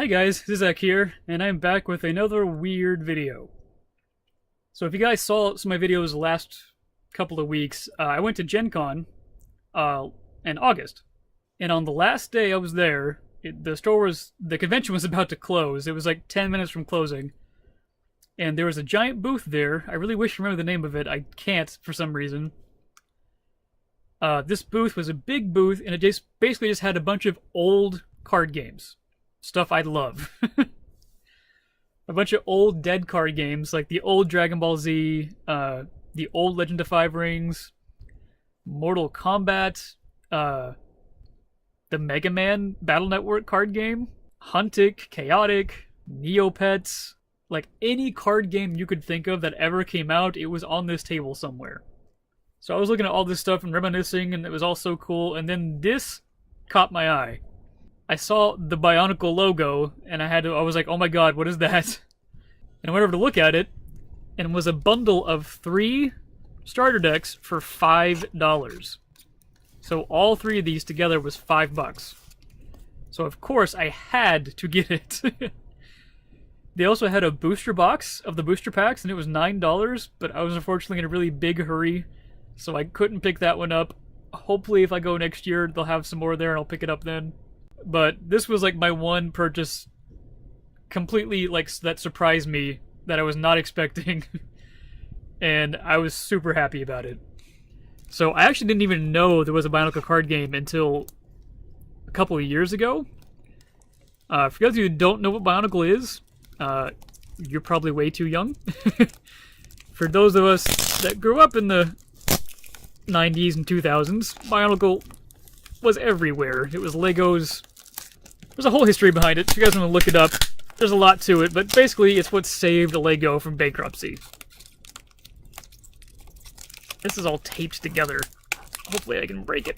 Hey guys, this is Zach here, and I'm back with another weird video. So if you guys saw some of my videos the last couple of weeks, I went to GenCon in August. And on the last day I was there, the convention was about to close. It was like 10 minutes from closing. And there was a giant booth there. I really wish I remember the name of it. I can't for some reason. This booth was a big booth, and it basically just had a bunch of old card games. Stuff I love. A bunch of old dead card games, like the old Dragon Ball Z, the old Legend of Five Rings, Mortal Kombat, the Mega Man Battle Network card game, Huntic, Chaotic, Neopets, like any card game you could think of that ever came out, it was on this table somewhere. So I was looking at all this stuff and reminiscing, and it was all so cool, and then this caught my eye. I saw the Bionicle logo, and I was like, oh my god, what is that? And I went over to look at it, and it was a bundle of 3 starter decks for $5. So all 3 of these together was $5. So of course I had to get it. They also had a booster box of the booster packs, and it was $9, but I was unfortunately in a really big hurry, so I couldn't pick that one up. Hopefully if I go next year, they'll have some more there, and I'll pick it up then. But this was like my one purchase completely that surprised me that I was not expecting. And I was super happy about it. So I actually didn't even know there was a Bionicle card game until a couple of years ago. For those of you who don't know what Bionicle is, you're probably way too young. For those of us that grew up in the 90s and 2000s, Bionicle was everywhere. It was Legos. There's a whole history behind it. If you guys want to look it up, there's a lot to it, but basically it's what saved Lego from bankruptcy. This is all taped together. Hopefully I can break it.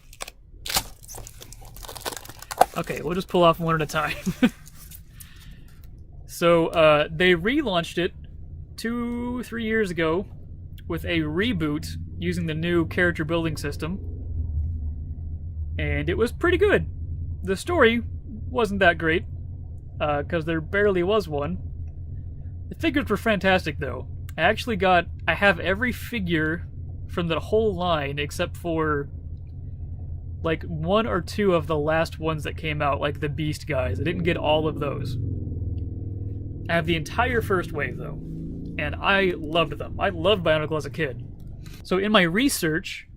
Okay, we'll just pull off one at a time. So, they relaunched it 2-3 years ago with a reboot using the new character building system. And it was pretty good. The story wasn't that great, because there barely was one. The figures were fantastic, though. I have every figure from the whole line except for like 1 or 2 of the last ones that came out, like the Beast guys. I didn't get all of those. I have the entire first wave, though, and I loved them. I loved Bionicle as a kid. So in my research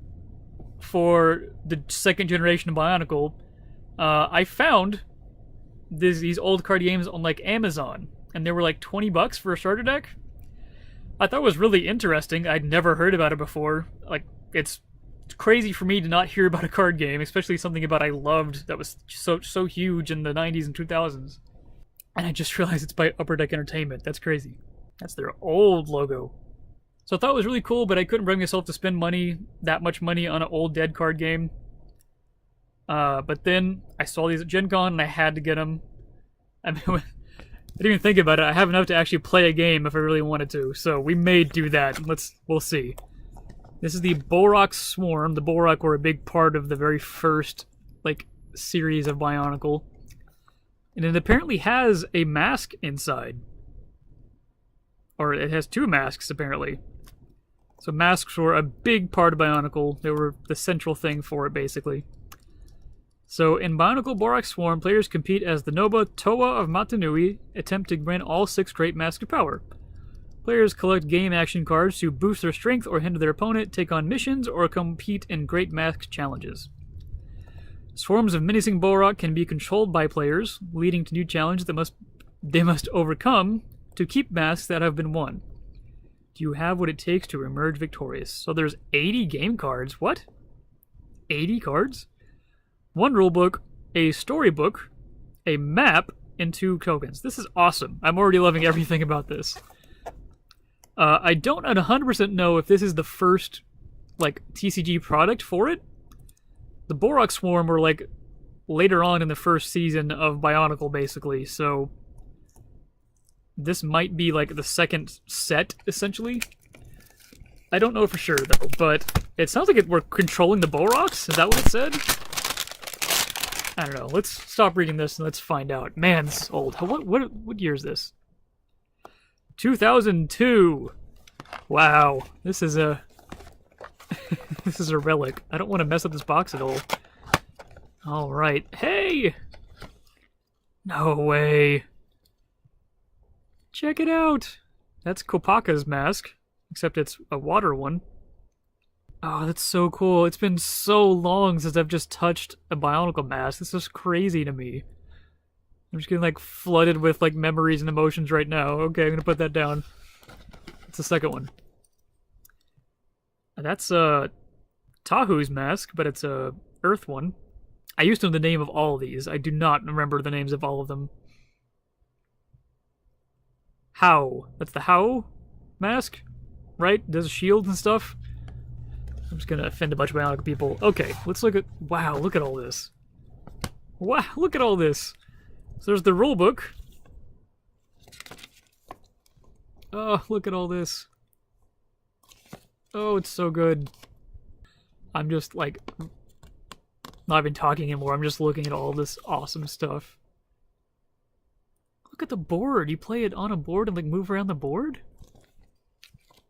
for the second generation of Bionicle, I found these old card games on like Amazon, and they were like $20 for a starter deck. I thought it was really interesting. I'd never heard about it before. Like, it's crazy for me to not hear about a card game, especially something I loved that was so huge in the 90s and 2000s. And I just realized it's by Upper Deck Entertainment. That's crazy. That's their old logo. So I thought it was really cool, but I couldn't bring myself to spend that much money on an old dead card game. But then I saw these at GenCon, and I had to get them. I mean, I didn't even think about it. I have enough to actually play a game if I really wanted to, so we may do that. We'll see. This is the Bohrok Swarm. The Bohrok were a big part of the very first, series of Bionicle. And it apparently has a mask inside. Or it has 2 masks, apparently. So masks were a big part of Bionicle. They were the central thing for it, basically. So in Bionicle Bohrok Swarm, players compete as the Noba Toa of Matanui, attempt to win all 6 Great Masks of Power. Players collect game action cards to boost their strength or hinder their opponent, take on missions, or compete in Great Mask challenges. Swarms of menacing Bohrok can be controlled by players, leading to new challenges they must overcome to keep masks that have been won. Do you have what it takes to emerge victorious? So there's 80 game cards. What? 80 cards? 1 rulebook, a storybook, a map, and 2 tokens. This is awesome. I'm already loving everything about this. I don't 100% know if this is the first, TCG product for it. The Bohrok Swarm were, later on in the first season of Bionicle, basically, so this might be, the second set, essentially. I don't know for sure, though, but it sounds like we're controlling the Bohroks. Is that what it said? I don't know. Let's stop reading this and let's find out. Man, this is old. What year is this? 2002. Wow, this is a this is a relic. I don't want to mess up this box at all. All right. Hey. No way. Check it out. That's Kopaka's mask, except it's a water one. Oh, that's so cool. It's been so long since I've just touched a Bionicle mask. This is crazy to me. I'm just getting like flooded with like memories and emotions right now. Okay, I'm gonna put that down. It's the second one. That's Tahu's mask, but it's a Earth one. I used to know the name of all of these. I do not remember the names of all of them. How? That's the How mask, right? Does shields and stuff. I'm just gonna offend a bunch of Bionicle people. Okay, let's look at. Wow, look at all this. Wow, look at all this. So there's the rulebook. Oh, look at all this. Oh, it's so good. I'm just like not even talking anymore. I'm just looking at all this awesome stuff. Look at the board. You play it on a board and like move around the board?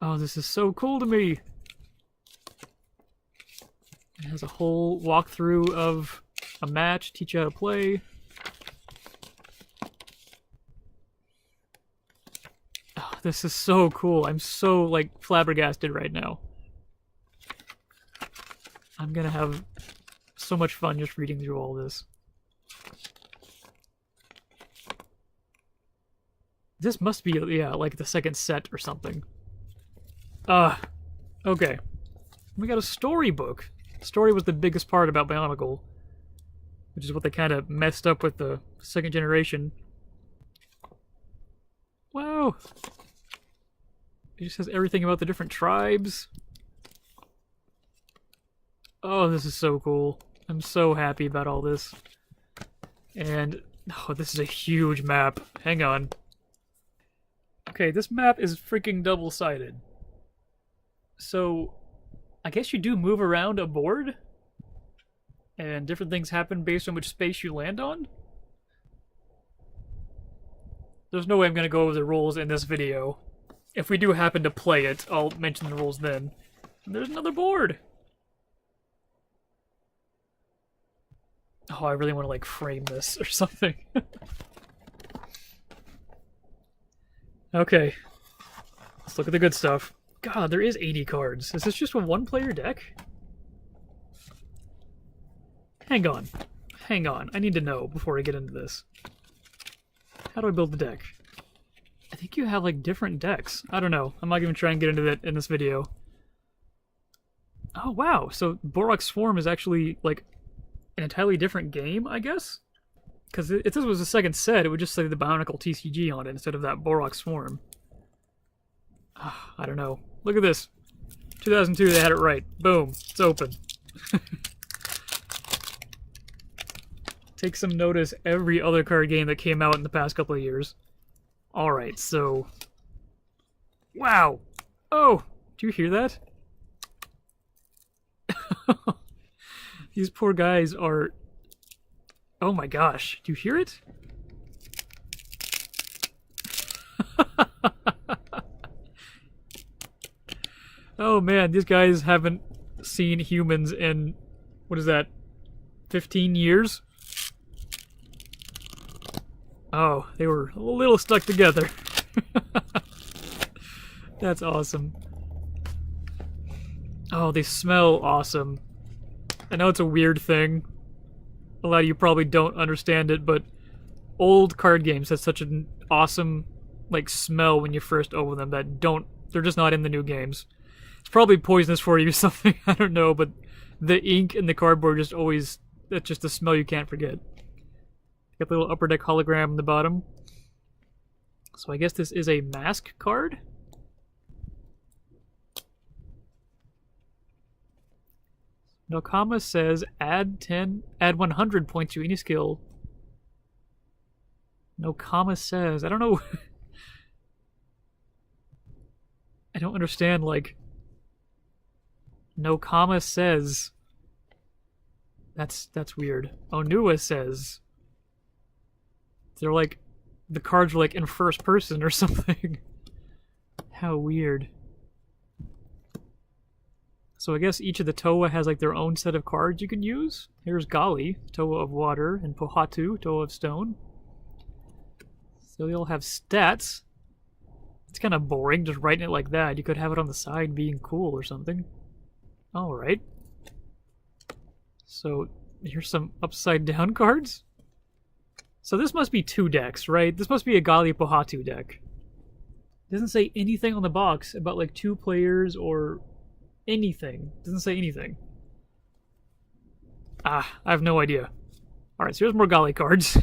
Oh, this is so cool to me. It has a whole walkthrough of a match, teach you how to play. Oh, this is so cool. I'm so like flabbergasted right now. I'm gonna have so much fun just reading through all this. This must be, yeah, like the second set or something. Okay. We got a storybook. Story was the biggest part about Bionicle, which is what they kind of messed up with the second generation. Wow. It just says everything about the different tribes. Oh, this is so cool. I'm so happy about all this. And, oh, this is a huge map. Hang on. Okay, this map is freaking double-sided. So, I guess you do move around a board? And different things happen based on which space you land on? There's no way I'm gonna go over the rules in this video. If we do happen to play it, I'll mention the rules then. And there's another board! Oh, I really want to, like, frame this or something. Okay. Let's look at the good stuff. God, there is 80 cards. Is this just a one-player deck? Hang on. Hang on. I need to know before I get into this. How do I build the deck? I think you have, like, different decks. I don't know. I'm not even trying to get into that in this video. Oh, wow. So Bohrok Swarm is actually, like, an entirely different game, I guess? Because if this was a second set, it would just say the Bionicle TCG on it instead of that Bohrok Swarm. I don't know. Look at this. 2002, they had it right. Boom. It's open. Take some notice every other card game that came out in the past couple of years. Alright, so... Wow! Oh! Do you hear that? These poor guys are... Oh my gosh, do you hear it? Oh man, these guys haven't seen humans in, what is that, 15 years? Oh, they were a little stuck together. That's awesome. Oh, they smell awesome. I know it's a weird thing. A lot of you probably don't understand it, but old card games have such an awesome, like, smell when you first open them that they're just not in the new games. It's probably poisonous for you or something, I don't know, but the ink and the cardboard just always, that's just a smell you can't forget. Got the little upper deck hologram in the bottom. So I guess this is a mask card? Nokama says add 100 points to any skill. Nokama says, I don't know. I don't understand, like, Nokama says. That's weird. Onua says they're like the cards are like in first person or something. How weird. So I guess each of the Toa has like their own set of cards you can use. Here's Gali, Toa of water, and Pohatu, Toa of stone. So they all have stats. It's kind of boring just writing it like that. You could have it on the side being cool or something. Alright. So here's some upside down cards. So this must be 2 decks, right? This must be a Gali Pohatu deck. It doesn't say anything on the box about like 2 players or anything. It doesn't say anything. I have no idea. Alright, so here's more Gali cards.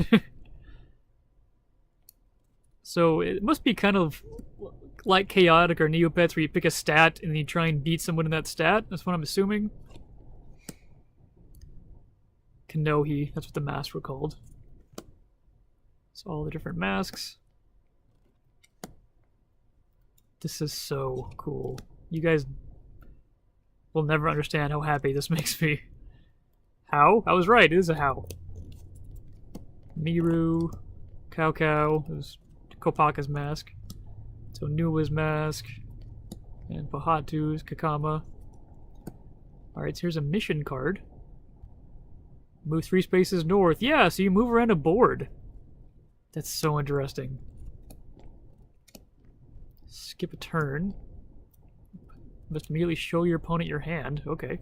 So it must be kind of like Chaotic or Neopets where you pick a stat and you try and beat someone in that stat. That's what I'm assuming. Kanohi, that's what the masks were called. So all the different masks. This is so cool. You guys will never understand how happy this makes me. How? I was right, it is a how. Miru, Cow, it was Kopaka's mask. So Nua's mask. And Pohatu's, Kakama. Alright, so here's a mission card. Move 3 spaces north. Yeah, so you move around a board. That's so interesting. Skip a turn. Must immediately show your opponent your hand. Okay.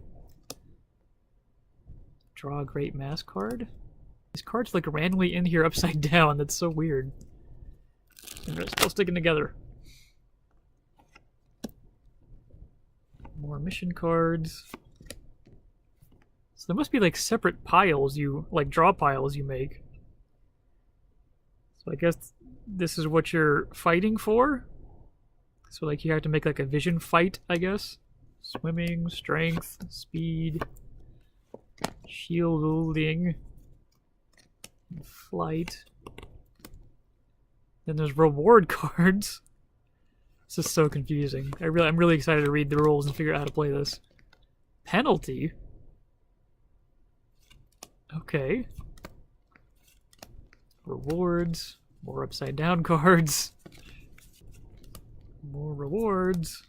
Draw a great mask card. These cards like randomly in here upside down. That's so weird. And they're still sticking together. More mission cards. So there must be like separate piles like draw piles you make. So I guess this is what you're fighting for. So like you have to make like a vision fight, I guess. Swimming, strength, speed, shielding, flight. Then there's reward cards. This is so confusing. I'm really excited to read the rules and figure out how to play this. Penalty? Okay. Rewards. More upside down cards. More rewards.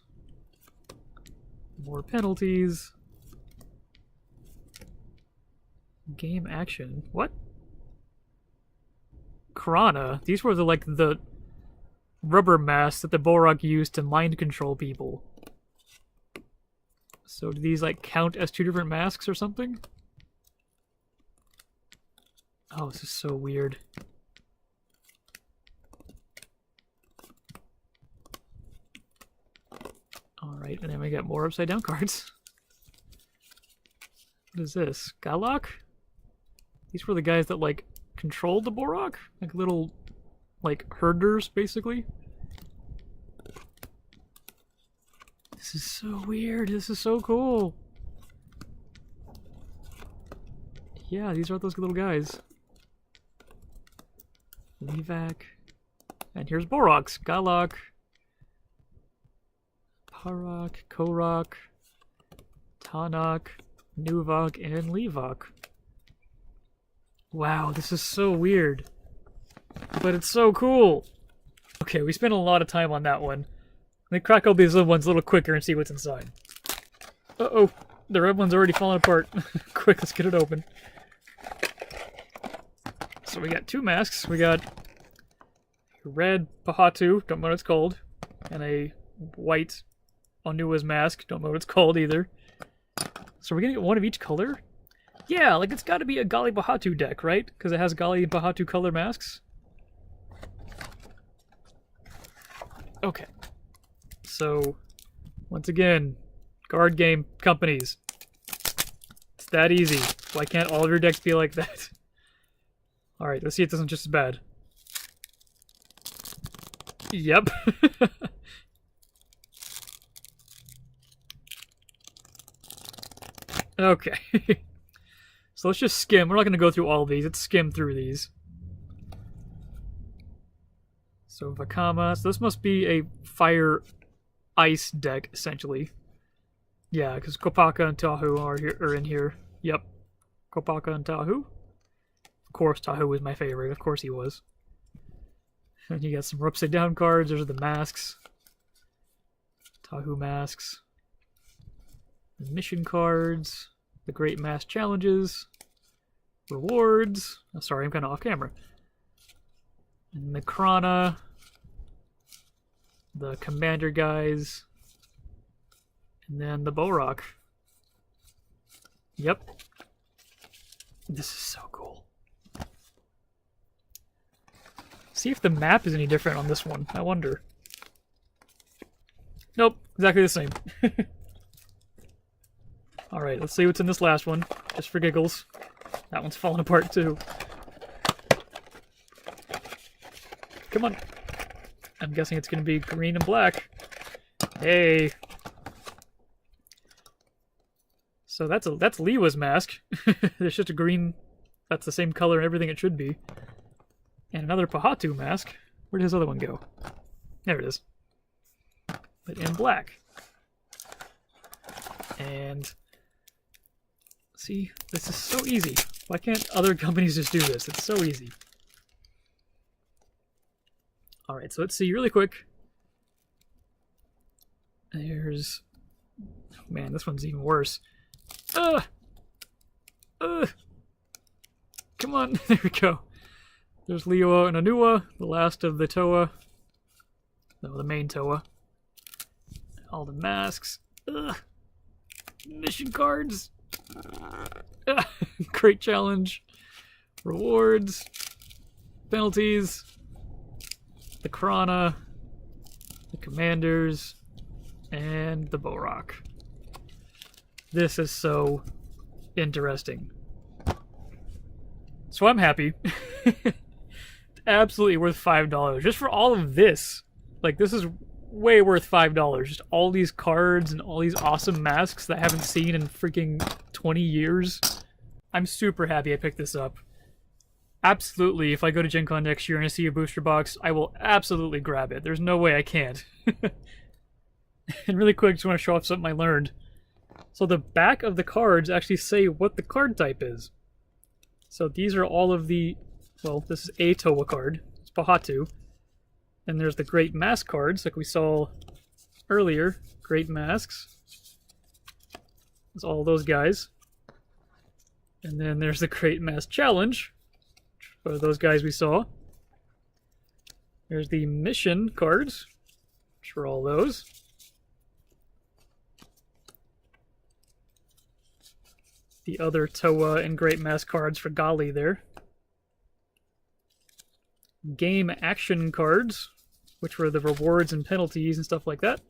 More penalties. Game action. What? Krana. These were the rubber masks that the Bohrok used to mind control people. So do these like count as 2 different masks or something? Oh, this is so weird. Alright, and then we got more upside down cards. What is this? Galak? These were the guys that like controlled the Bohrok? Like little like herders, basically. This is so weird. This is so cool. Yeah, these are those little guys. Levac. And here's Bohroks. Galak. Parok. Korok. Tanak. Nuvok. And Levok. Wow, this is so weird. But it's so cool. Okay, we spent a lot of time on that one. Let me crack open these little ones a little quicker and see what's inside. Uh-oh. The red one's already falling apart. Quick, let's get it open. So we got 2 masks. We got a red Pohatu, don't know what it's called, and a white Onua's mask, don't know what it's called either. So we're gonna get one of each color? Yeah, like it's gotta be a Gali Pohatu deck, right? Because it has Gali and Pohatu color masks. Okay. So, once again, card game companies. It's that easy. Why can't all of your decks be like that? Alright, let's see if this one's just as bad. Yep. Okay. So let's just skim. We're not going to go through all of these. Let's skim through these. So Vakama. So this must be a fire ice deck, essentially. Yeah, because Kopaka and Tahu are in here. Yep. Kopaka and Tahu. Of course, Tahu was my favorite. Of course he was. And you got some upside down cards. Those are the masks. Tahu masks. The mission cards. The Great Mass Challenges. Rewards. Oh, sorry, I'm kind of off camera. And the Krana. The Commander guys. And then the Bohrok. Yep. This is so cool. See if the map is any different on this one. I wonder. Nope, exactly the same. Alright, let's see what's in this last one. Just for giggles. That one's falling apart too. Come on. I'm guessing it's going to be green and black. Hey. So that's Liwa's mask. There's just a green. That's the same color and everything it should be. And another Pahatu mask. Where did his other one go? There it is. But in black. And see, this is so easy. Why can't other companies just do this? It's so easy. Alright, so let's see really quick. There's... Man, this one's even worse. Come on, there we go. There's Liwa and Anua, the last of the Toa. No, the main Toa. All the masks. Mission cards. Great challenge. Rewards. Penalties. The Krana. The Commanders. And the Bohrok. This is so interesting. So I'm happy. Absolutely worth $5. Just for all of this. Like, this is way worth $5. Just all these cards and all these awesome masks that I haven't seen in freaking 20 years. I'm super happy I picked this up. Absolutely, if I go to GenCon next year and I see a booster box, I will absolutely grab it. There's no way I can't. And really quick, just want to show off something I learned. So the back of the cards actually say what the card type is. So these are all of the... Well, this is a Toa card. It's Pahatu. And there's the Great Mask cards, like we saw earlier. Great Masks. There's all those guys. And then there's the Great Mask Challenge. For those guys we saw. There's the Mission cards. Which are all those. The other Toa and Great Mask cards for Gali there. Game action cards, which were the rewards and penalties and stuff like that.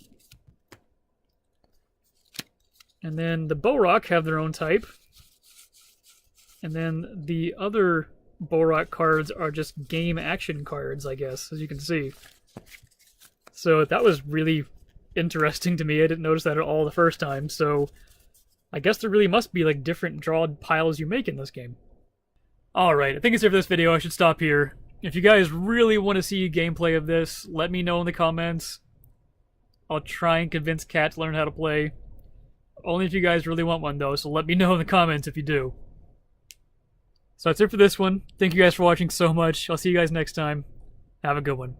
And then the Bohrok have their own type. And then the other Bohrok cards are just game action cards, I guess, as you can see. So that was really interesting to me. I didn't notice that at all the first time, so I guess there really must be like different drawed piles you make in this game. Alright, I think it's it for this video. I should stop here. If you guys really want to see gameplay of this, let me know in the comments. I'll try and convince Kat to learn how to play. Only if you guys really want one though, so let me know in the comments if you do. So that's it for this one. Thank you guys for watching so much. I'll see you guys next time. Have a good one.